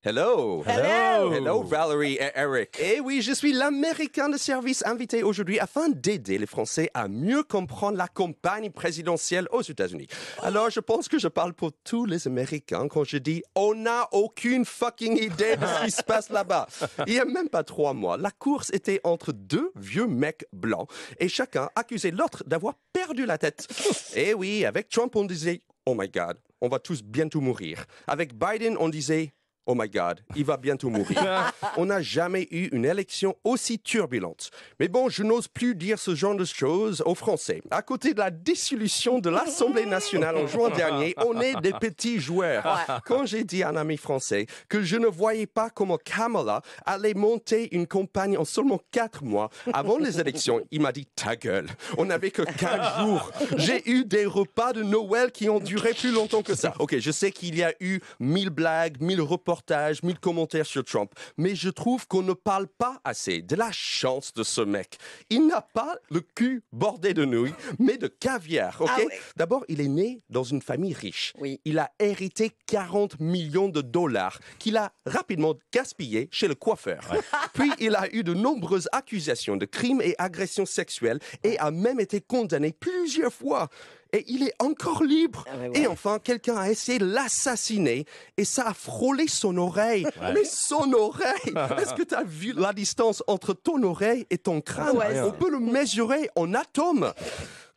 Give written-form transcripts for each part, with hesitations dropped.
Hello. Hello. Hello, Valerie et Eric. Eh oui, je suis l'Américain de service invité aujourd'hui afin d'aider les Français à mieux comprendre la campagne présidentielle aux États-Unis. Alors, je pense que je parle pour tous les Américains quand je dis on n'a aucune fucking idée de ce qui se passe là-bas. Il y a même pas 3 mois, la course était entre 2 vieux mecs blancs et chacun accusait l'autre d'avoir perdu la tête. Eh oui, avec Trump, on disait oh my God, on va tous bientôt mourir. Avec Biden, on disait oh my God, il va bientôt mourir. On n'a jamais eu une élection aussi turbulente. Mais bon, je n'ose plus dire ce genre de choses aux Français. À côté de la dissolution de l'Assemblée nationale en juin dernier, on est des petits joueurs. Quand j'ai dit à un ami français que je ne voyais pas comment Kamala allait monter une campagne en seulement 4 mois avant les élections, il m'a dit ta gueule. On n'avait que 4 jours. J'ai eu des repas de Noël qui ont duré plus longtemps que ça. Ok, je sais qu'il y a eu 1000 blagues, 1000 reportages, 1000 commentaires sur Trump, mais je trouve qu'on ne parle pas assez de la chance de ce mec. Il n'a pas le cul bordé de nouilles, mais de caviar, ok? Ah ouais. D'abord, il est né dans une famille riche. Oui. Il a hérité 40 millions de dollars qu'il a rapidement gaspillés chez le coiffeur. Puis, il a eu de nombreuses accusations de crimes et agressions sexuelles et a même été condamné plusieurs fois. Et il est encore libre. Ah ouais. Et enfin, quelqu'un a essayé de l'assassiner et ça a frôlé son oreille. Mais son oreille! Est-ce que tu as vu la distance entre ton oreille et ton crâne? Ouais, On peut le mesurer en atomes.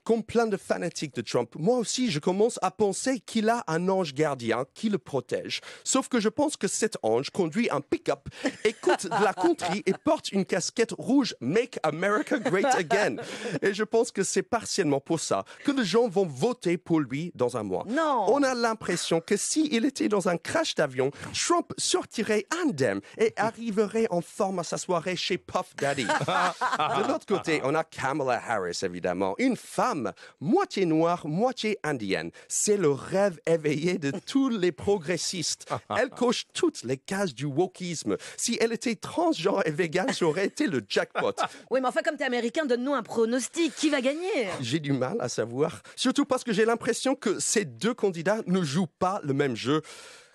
Comme plein de fanatiques de Trump, moi aussi, je commence à penser qu'il a un ange gardien qui le protège. Sauf que je pense que cet ange conduit un pick-up, écoute de la country et porte une casquette rouge « Make America Great Again ». Et je pense que c'est partiellement pour ça que les gens vont voter pour lui dans un mois. Non. On a l'impression que s'il était dans un crash d'avion, Trump sortirait indemne et arriverait en forme à sa soirée chez Puff Daddy. De l'autre côté, on a Kamala Harris, évidemment, une femme moitié noire, moitié indienne. C'est le rêve éveillé de tous les progressistes. Elle coche toutes les cases du wokisme. Si elle était transgenre et végane, ça aurait été le jackpot. Oui, mais enfin, comme t'es américain, donne-nous un pronostic. Qui va gagner? J'ai du mal à savoir, surtout parce que j'ai l'impression que ces deux candidats ne jouent pas le même jeu.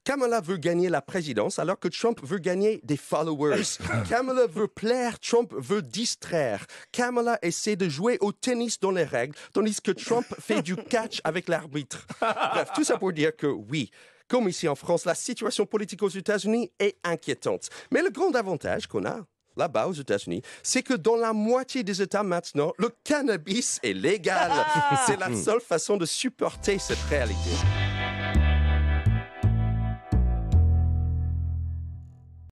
Kamala veut gagner la présidence alors que Trump veut gagner des followers. Kamala veut plaire, Trump veut distraire. Kamala essaie de jouer au tennis dans les règles, tandis que Trump fait du catch avec l'arbitre. Bref, tout ça pour dire que oui, comme ici en France, la situation politique aux États-Unis est inquiétante. Mais le grand avantage qu'on a là-bas aux États-Unis, c'est que dans la moitié des États maintenant, le cannabis est légal. C'est la seule façon de supporter cette réalité.